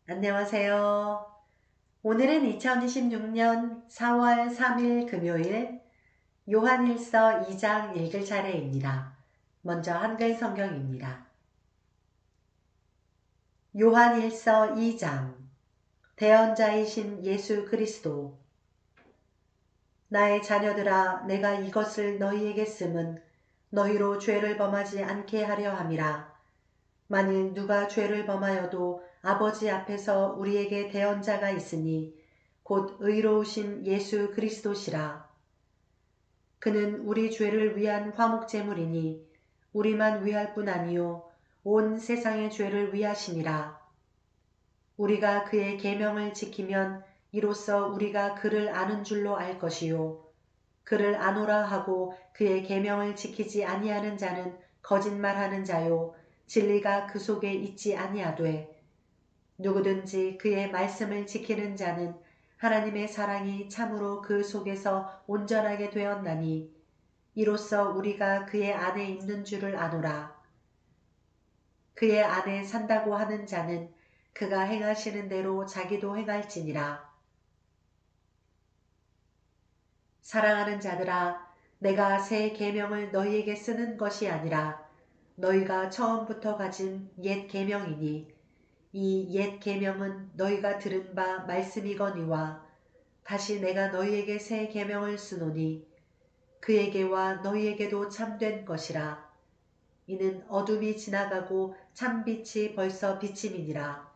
안녕하세요. 오늘은 2026년 4월 3일 금요일 요한일서 2장 읽을 차례입니다. 먼저 한글 성경입니다. 요한일서 2장 대언자이신 예수 그리스도 나의 자녀들아 내가 이것을 너희에게 쓰면 너희로 죄를 범하지 않게 하려 함이라. 만일 누가 죄를 범하여도 아버지 앞에서 우리에게 대언자가 있으니 곧 의로우신 예수 그리스도시라. 그는 우리 죄를 위한 화목제물이니 우리만 위할 뿐 아니요 온 세상의 죄를 위하심이라. 우리가 그의 계명을 지키면 이로써 우리가 그를 아는 줄로 알 것이요 그를 아노라 하고 그의 계명을 지키지 아니하는 자는 거짓말하는 자요 진리가 그 속에 있지 아니하되 누구든지 그의 말씀을 지키는 자는 하나님의 사랑이 참으로 그 속에서 온전하게 되었나니 이로써 우리가 그의 안에 있는 줄을 아노라. 그의 안에 산다고 하는 자는 그가 행하시는 대로 자기도 행할지니라. 사랑하는 자들아, 내가 새 계명을 너희에게 쓰는 것이 아니라 너희가 처음부터 가진 옛 계명이니 이 옛 계명은 너희가 들은 바 말씀이거니와 다시 내가 너희에게 새 계명을 쓰노니 그에게와 너희에게도 참된 것이라. 이는 어둠이 지나가고 참빛이 벌써 비침이니라.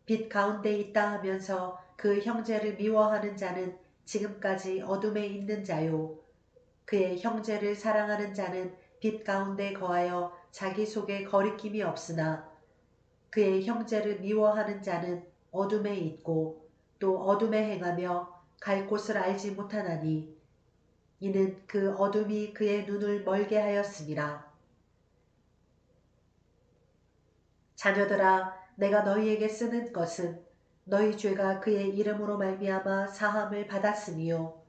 빛 가운데 있다 하면서 그 형제를 미워하는 자는 지금까지 어둠에 있는 자요. 그의 형제를 사랑하는 자는 빛 가운데 거하여 자기 속에 거리낌이 없으나 그의 형제를 미워하는 자는 어둠에 있고 또 어둠에 행하며 갈 곳을 알지 못하나니 이는 그 어둠이 그의 눈을 멀게 하였습니다. 자녀들아 내가 너희에게 쓰는 것은 너희 죄가 그의 이름으로 말미암아 사함을 받았으니요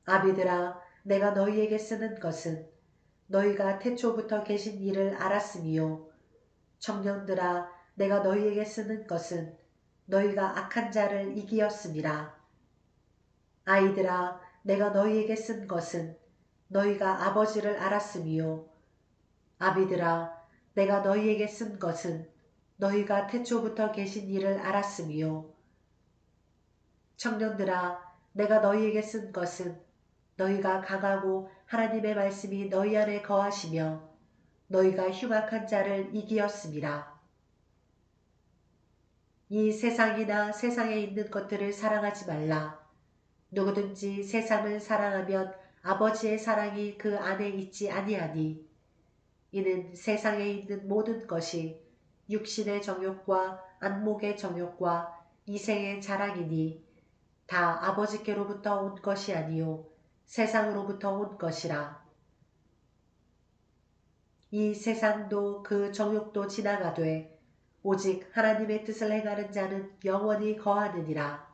아비들아 내가 너희에게 쓰는 것은 너희가 태초부터 계신 이를 알았으니요 청년들아 내가 너희에게 쓰는 것은 너희가 악한 자를 이기었음이라. 아이들아 내가 너희에게 쓴 것은 너희가 아버지를 알았으니요 아비들아 내가 너희에게 쓴 것은 너희가 태초부터 계신 이를 알았으며 청년들아 내가 너희에게 쓴 것은 너희가 강하고 하나님의 말씀이 너희 안에 거하시며 너희가 흉악한 자를 이기었음이라. 이 세상이나 세상에 있는 것들을 사랑하지 말라. 누구든지 세상을 사랑하면 아버지의 사랑이 그 안에 있지 아니하니 이는 세상에 있는 모든 것이 육신의 정욕과 안목의 정욕과 이생의 자랑이니 다 아버지께로부터 온 것이 아니요 세상으로부터 온 것이라. 이 세상도 그 정욕도 지나가되 오직 하나님의 뜻을 행하는 자는 영원히 거하느니라.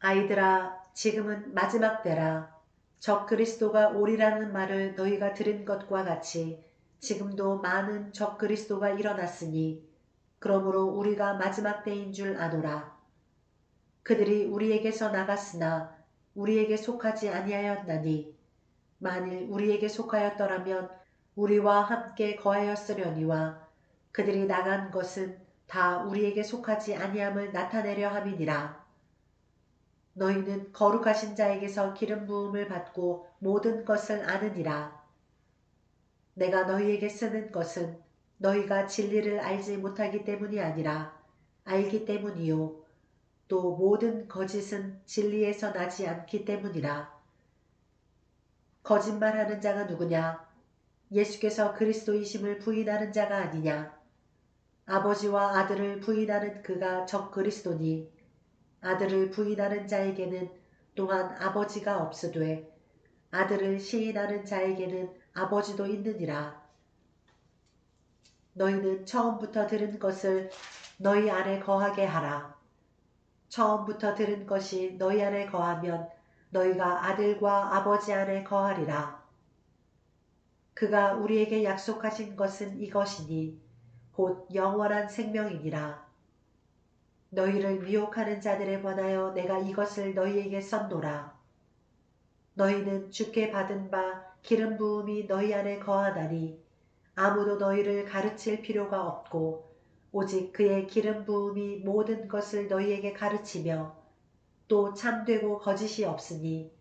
아이들아 지금은 마지막 때라. 적 그리스도가 오리라는 말을 너희가 들은 것과 같이 지금도 많은 적 그리스도가 일어났으니 그러므로 우리가 마지막 때인 줄 아노라. 그들이 우리에게서 나갔으나 우리에게 속하지 아니하였나니 만일 우리에게 속하였더라면 우리와 함께 거하였으려니와 그들이 나간 것은 다 우리에게 속하지 아니함을 나타내려 함이니라. 너희는 거룩하신 자에게서 기름 부음을 받고 모든 것을 아느니라. 내가 너희에게 쓰는 것은 너희가 진리를 알지 못하기 때문이 아니라 알기 때문이요. 또 모든 거짓은 진리에서 나지 않기 때문이라. 거짓말하는 자가 누구냐? 예수께서 그리스도이심을 부인하는 자가 아니냐? 아버지와 아들을 부인하는 그가 적 그리스도니 아들을 부인하는 자에게는 또한 아버지가 없으되 아들을 시인하는 자에게는 아버지도 있느니라. 너희는 처음부터 들은 것을 너희 안에 거하게 하라. 처음부터 들은 것이 너희 안에 거하면 너희가 아들과 아버지 안에 거하리라. 그가 우리에게 약속하신 것은 이것이니 곧 영원한 생명이니라. 너희를 미혹하는 자들에 관하여 내가 이것을 너희에게 썼노라. 너희는 주께 받은 바 기름 부음이 너희 안에 거하다니 아무도 너희를 가르칠 필요가 없고 오직 그의 기름 부음이 모든 것을 너희에게 가르치며 또 참되고 거짓이 없으니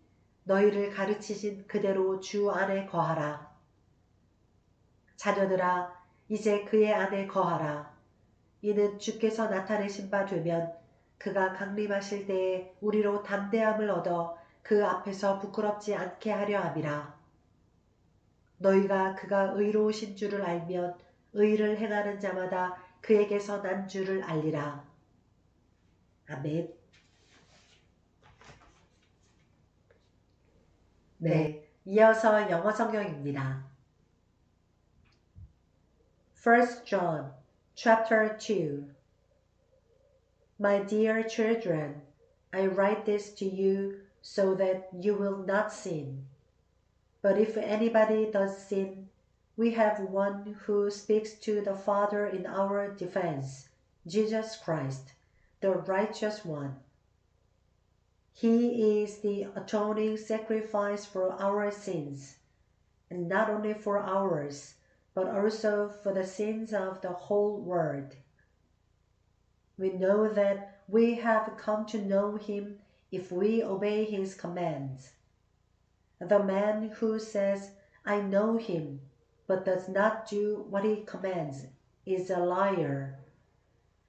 너희를 가르치신 그대로 주 안에 거하라. 자녀들아, 이제 그의 안에 거하라. 이는 주께서 나타내신 바 되면 그가 강림하실 때에 우리로 담대함을 얻어 그 앞에서 부끄럽지 않게 하려 함이라. 너희가 그가 의로우신 줄을 알면 의를 행하는 자마다 그에게서 난 줄을 알리라. 아멘. 네, 이어서 영어 성경입니다. 1 John chapter 2 My dear children, I write this to you so that you will not sin. But if anybody does sin, we have one who speaks to the Father in our defense, Jesus Christ, the righteous one. He is the atoning sacrifice for our sins, and not only for ours, but also for the sins of the whole world. We know that we have come to know him if we obey his commands. The man who says, I know him, but does not do what he commands, is a liar,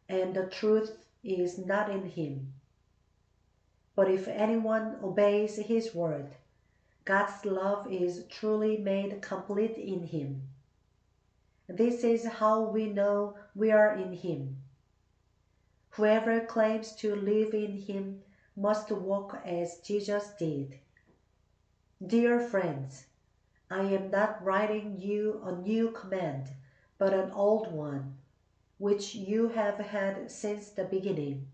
and the truth is not in him. But if anyone obeys his word, God's love is truly made complete in him. This is how we know we are in him. Whoever claims to live in him must walk as Jesus did. Dear friends, I am not writing you a new command, but an old one, which you have had since the beginning.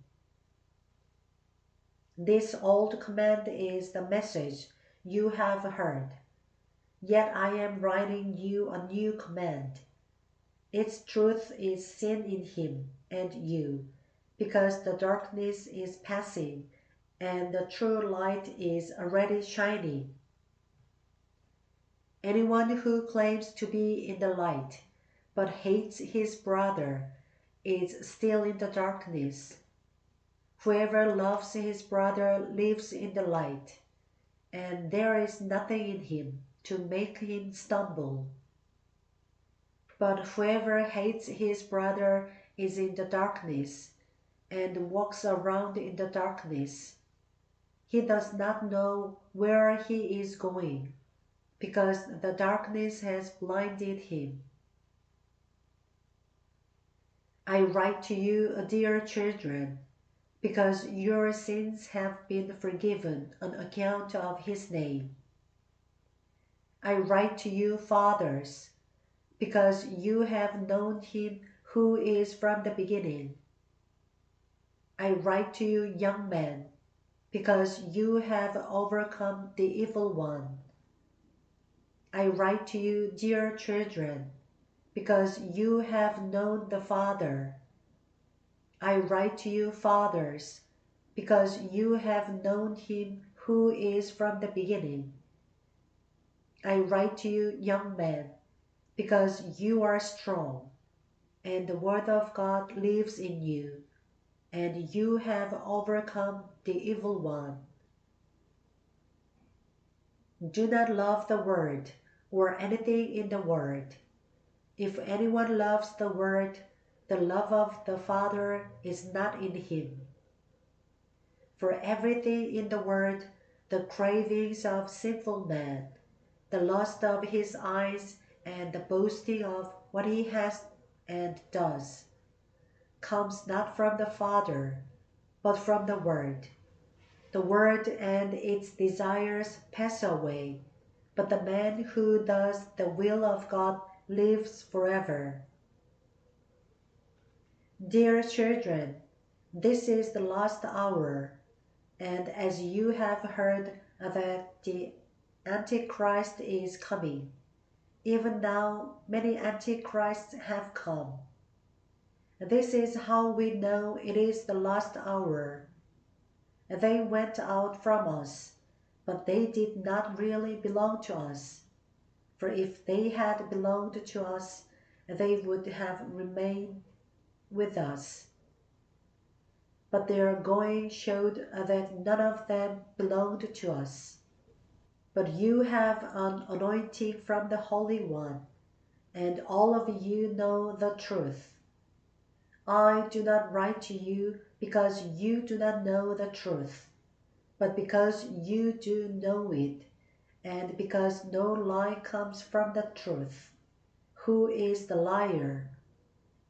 This old command is the message you have heard. Yet I am writing you a new command. Its truth is seen in him and you, because the darkness is passing and the true light is already shining. Anyone who claims to be in the light but hates his brother is still in the darkness. Whoever loves his brother lives in the light, and there is nothing in him to make him stumble. But whoever hates his brother is in the darkness and walks around in the darkness. He does not know where he is going, because the darkness has blinded him. I write to you, dear children, because your sins have been forgiven on account of his name. I write to you, fathers, because you have known him who is from the beginning. I write to you, young men, because you have overcome the evil one. I write to you, dear children, because you have known the Father. I write to you, fathers, because you have known him who is from the beginning. I write to you, young men, because you are strong, and the word of God lives in you, and you have overcome the evil one. Do not love the world or anything in the world. If anyone loves the world, the love of the Father is not in him. For everything in the world, the cravings of sinful man, the lust of his eyes, and the boasting of what he has and does, comes not from the Father, but from the world. The world and its desires pass away, but the man who does the will of God lives forever. Dear children, this is the last hour, and as you have heard that the Antichrist is coming, even now many Antichrists have come. This is how we know it is the last hour. They went out from us, but they did not really belong to us. For if they had belonged to us, they would have remained with us. But their going showed that none of them belonged to us. But you have an anointing from the Holy One, and all of you know the truth. I do not write to you because you do not know the truth, but because you do know it, and because no lie comes from the truth. Who is the liar?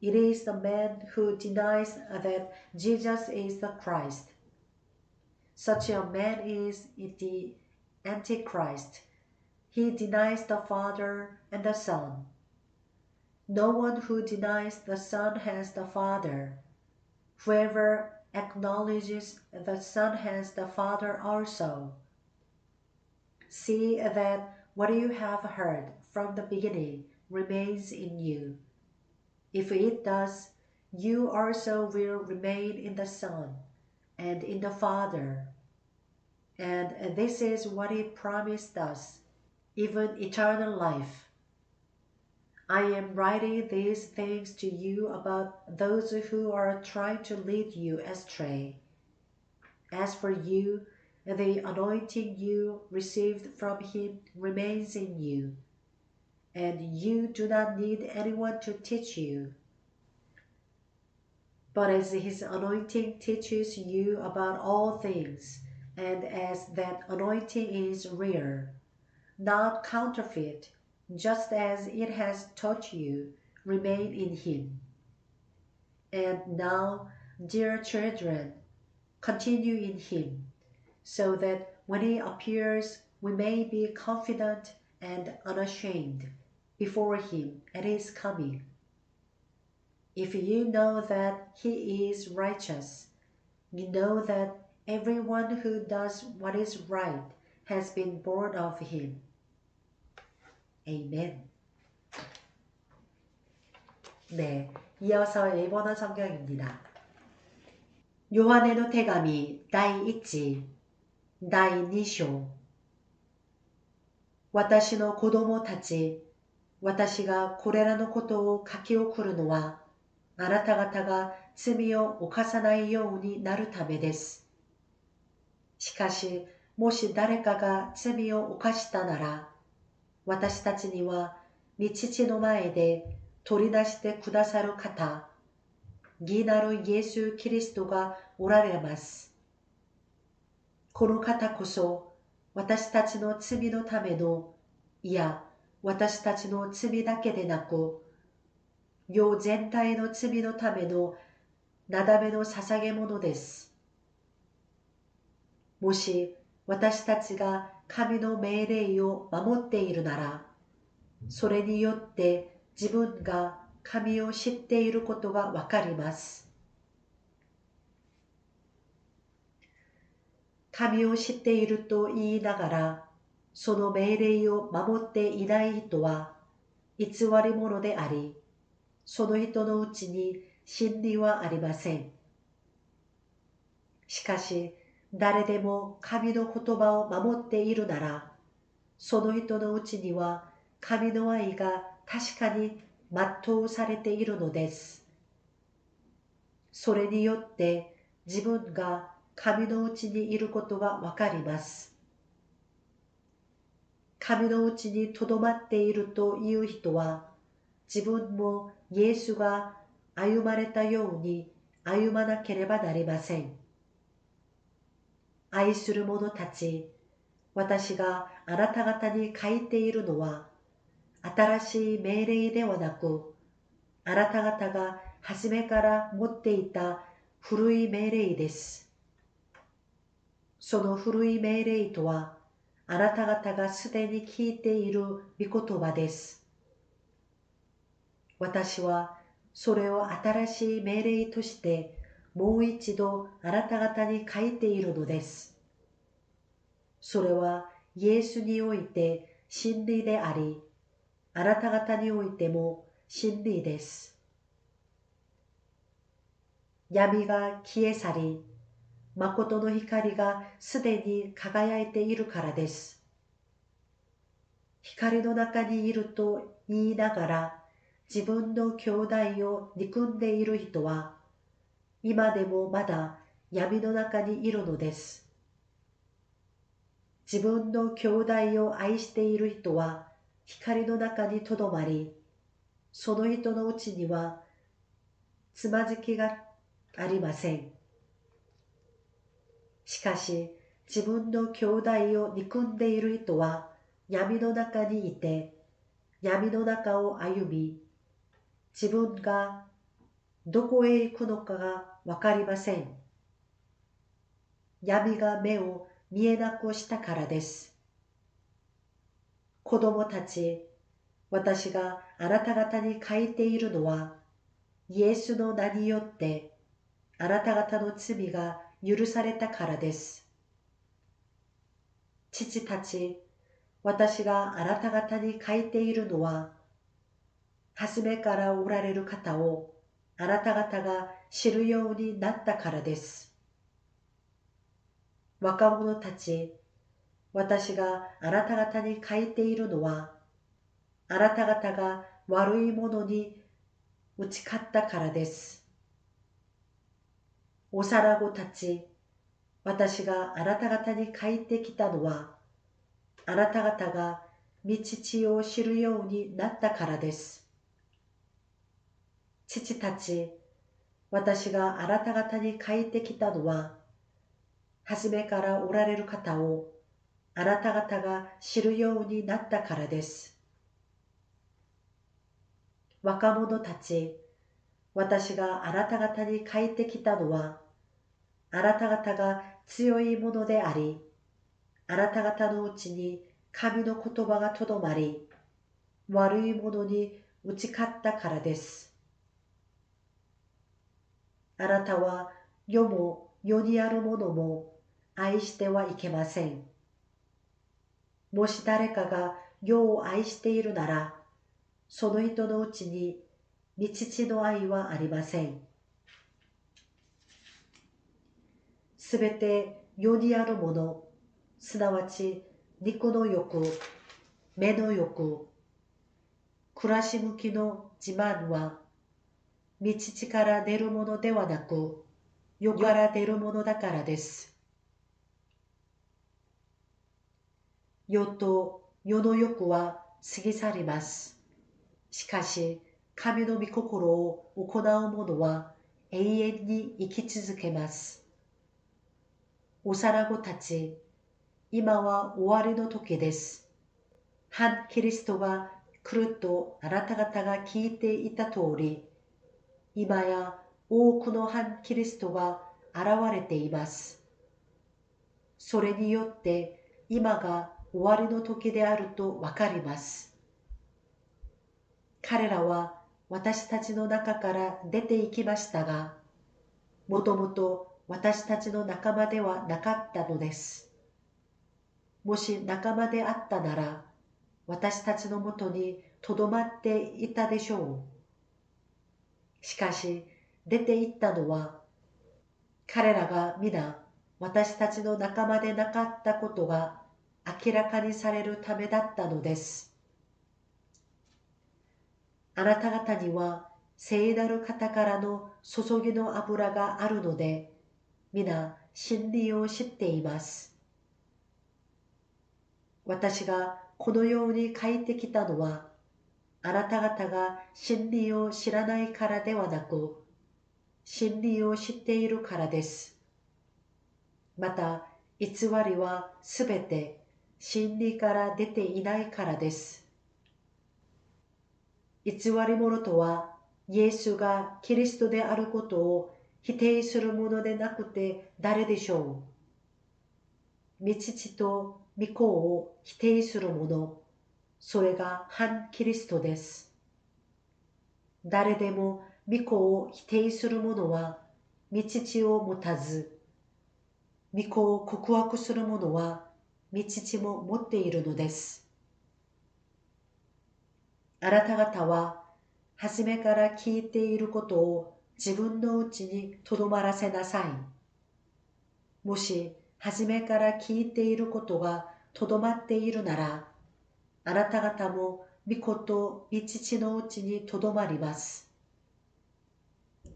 It is the man who denies that Jesus is the Christ. Such a man is the Antichrist. He denies the Father and the Son. No one who denies the Son has the Father. Whoever acknowledges the Son has the Father also. See that what you have heard from the beginning remains in you. If it does, you also will remain in the Son and in the Father. And this is what He promised us, even eternal life. I am writing these things to you about those who are trying to lead you astray. As for you, the anointing you received from Him remains in you, and you do not need anyone to teach you. But as His anointing teaches you about all things, and as that anointing is real, not counterfeit, just as it has taught you, remain in Him. And now, dear children, continue in Him, so that when He appears, we may be confident and unashamed before Him at His coming. If you know that He is righteous, you know that everyone who does what is right has been born of Him. Amen. 네, 이어서 일본어 성경입니다. 요한의 노테가미第1第2章私の子供たち、私がこれらのことを書き送るのは、あなた方が罪を犯さないようになるためです。しかし、もし誰かが罪を犯したなら、私たちには、御父の前で取り出してくださる方、義なるイエス・キリストがおられます。この方こそ、私たちの罪のための、いや、私たちの罪だけでなく、世全体の罪のためのなだめの捧げ物です。もし私たちが神の命令を守っているなら、それによって自分が神を知っていることがわかります。神を知っていると言いながら、その命令を守っていない人は偽り者であり、その人のうちに真理はありません。しかし、誰でも神の言葉を守っているなら、その人のうちには神の愛が確かに全うされているのです。それによって自分が神のうちにいることがわかります。神のうちにとどまっているという人は、自分もイエスが歩まれたように歩まなければなりません。愛する者たち、私があなた方に書いているのは、新しい命令ではなく、あなた方が初めから持っていた古い命令です。その古い命令とは、あなた方がすでに聞いている御言葉です。私はそれを新しい命令としてもう一度あなた方に書いているのです。それはイエスにおいて真理であり、あなた方においても真理です。闇が消え去り、誠の光がすでに輝いているからです。光の中にいると言いながら、自分の兄弟を憎んでいる人は、今でもまだ闇の中にいるのです。自分の兄弟を愛している人は光の中にとどまり、その人のうちにはつまずきがありません。しかし、自分の兄弟を憎んでいる人は闇の中にいて、闇の中を歩み、自分がどこへ行くのかがわかりません。闇が目を見えなくしたからです。子供たち、私があなた方に書いているのは、イエスの名によってあなた方の罪が許されたからです。父たち、私があなた方に書いているのは、初めからおられる方をあなた方が知るようになったからです。若者たち、私があなた方に書いているのは、あなた方が悪いものに打ち勝ったからです。幼子たち、私があなた方に書いてきたのは、あなた方が道地を知るようになったからです。父たち、私があなた方に書いてきたのは、初めからおられる方をあなた方が知るようになったからです。若者たち、私があなた方に書いてきたのは、あなた方が強いものであり、あなた方のうちに神の言葉がとどまり、悪いものに打ち勝ったからです。あなたは世も世にあるものも愛してはいけません。もし誰かが世を愛しているなら、その人のうちに父の愛はありません。すべて世にあるもの、すなわち肉の欲、目の欲、暮らし向きの自慢は、御父から出るものではなく、世から出るものだからです。世と世の欲は過ぎ去ります。しかし、神の御心を行う者は永遠に生き続けます。幼子たち、今は終わりの時です。反キリストが来るとあなた方が聞いていた通り、今や多くの反キリストが現れています。それによって今が終わりの時であるとわかります。彼らは私たちの中から出て行きましたが、もともと私たちの仲間ではなかったのです。もし仲間であったなら、私たちのもとにとどまっていたでしょう。しかし、出て行ったのは、彼らが皆私たちの仲間でなかったことが明らかにされるためだったのです。あなた方には聖なる方からの注ぎの油があるので、皆真理を知っています。私がこのように書いてきたのは、あなた方が真理を知らないからではなく、真理を知っているからです。また、偽りはすべて真理から出ていないからです。偽り者とは、イエスがキリストであることを否定するものでなくて誰でしょう。御父と御子を否定する者、それが反キリストです。誰でも御子を否定する者は御父を持たず、御子を告白する者は御父も持っているのです。あなた方は初めから聞いていることを自分のうちにとどまらせなさい。もし初めから聞いていることがとどまっているなら、あなた方も御子と御父のうちにとどまります。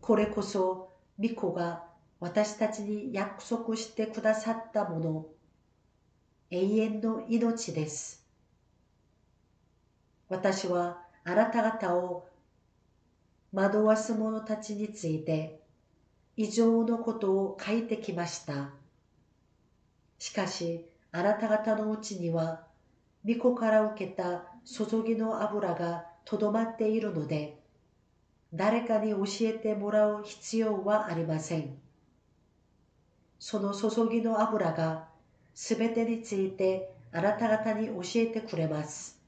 これこそ御子が私たちに約束してくださったもの、永遠の命です。私はあなた方を惑わす者たちについて異常のことを書いてきました。しかしあなた方のうちには御子から受けた注ぎの油がとどまっているので、誰かに教えてもらう必要はありません。その注ぎの油がすべてについてあなた方に教えてくれます。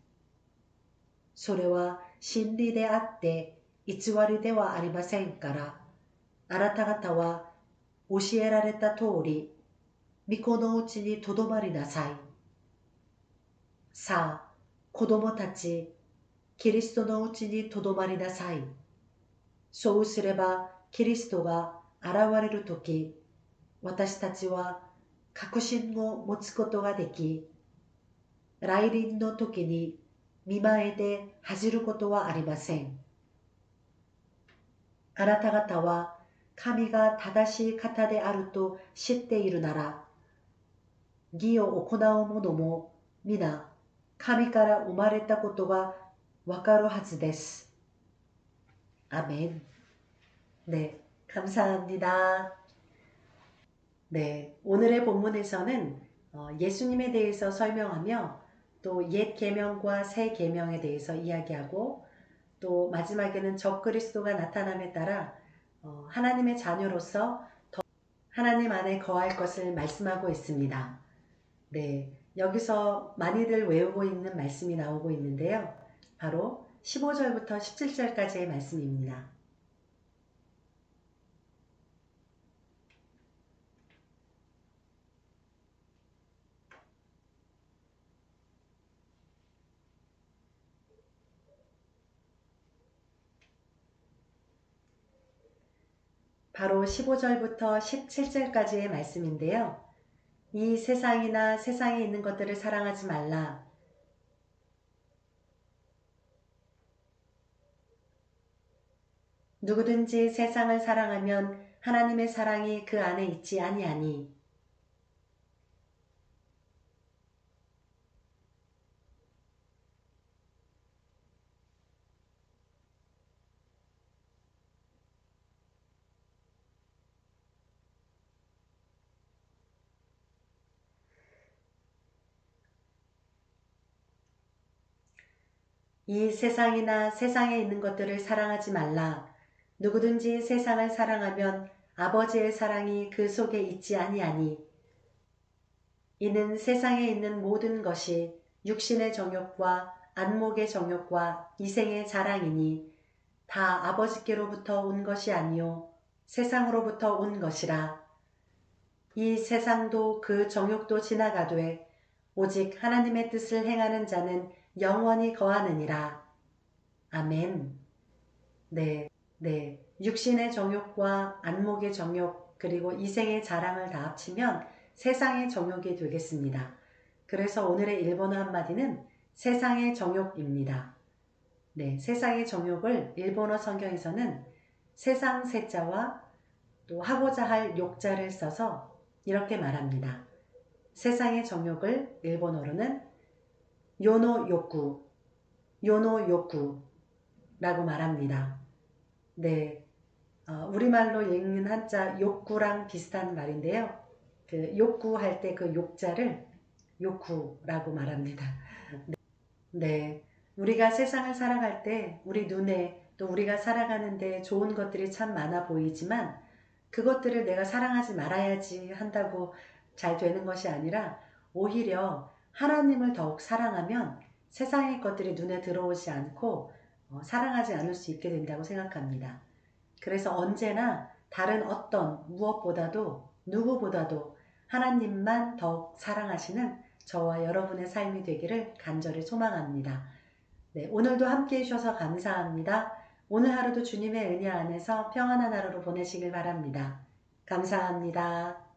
それは真理であって偽りではありませんから、あなた方は教えられた通り、御子のうちにとどまりなさい。さあ、子供たち、キリストのうちにとどまりなさい。そうすれば、キリストが現れるとき、私たちは確信を持つことができ、来臨の時に見前で恥じることはありません。あなた方は神が正しい方であると知っているなら、義を行う者も皆神から生まれたことがわかるはずです。아멘. 네, 감사합니다. 네, 오늘의 본문에서는 예수님에 대해서 설명하며 또 옛 계명과 새 계명에 대해서 이야기하고 또 마지막에는 적그리스도가 나타남에 따라 하나님의 자녀로서 더 하나님 안에 거할 것을 말씀하고 있습니다. 네, 여기서 많이들 외우고 있는 말씀이 나오고 있는데요. 바로 15절부터 17절까지의 말씀입니다. 바로 15절부터 17절까지의 말씀인데요. 이 세상이나 세상에 있는 것들을 사랑하지 말라. 누구든지 세상을 사랑하면 하나님의 사랑이 그 안에 있지 아니하니. 이 세상이나 세상에 있는 것들을 사랑하지 말라. 누구든지 세상을 사랑하면 아버지의 사랑이 그 속에 있지 아니하니. 이는 세상에 있는 모든 것이 육신의 정욕과 안목의 정욕과 이생의 자랑이니 다 아버지께로부터 온 것이 아니요 세상으로부터 온 것이라. 이 세상도 그 정욕도 지나가되 오직 하나님의 뜻을 행하는 자는 영원히 거하느니라. 아멘. 네, 네. 육신의 정욕과 안목의 정욕 그리고 이생의 자랑을 다 합치면 세상의 정욕이 되겠습니다. 그래서 오늘의 일본어 한마디는 세상의 정욕입니다. 네, 세상의 정욕을 일본어 성경에서는 세상 세자와 또 하고자 할 욕자를 써서 이렇게 말합니다. 세상의 정욕을 일본어로는 요노 욕구, 요노 욕구라고 말합니다. 네, 우리말로 읽는 한자 욕구랑 비슷한 말인데요. 그 욕구할 때 그 욕자를 욕구라고 말합니다. 네, 우리가 세상을 살아갈 때 우리 눈에 또 우리가 살아가는데 좋은 것들이 참 많아 보이지만 그것들을 내가 사랑하지 말아야지 한다고 잘 되는 것이 아니라 오히려 하나님을 더욱 사랑하면 세상의 것들이 눈에 들어오지 않고 사랑하지 않을 수 있게 된다고 생각합니다. 그래서 언제나 다른 어떤 무엇보다도 누구보다도 하나님만 더욱 사랑하시는 저와 여러분의 삶이 되기를 간절히 소망합니다. 네, 오늘도 함께 해주셔서 감사합니다. 오늘 하루도 주님의 은혜 안에서 평안한 하루로 보내시길 바랍니다. 감사합니다.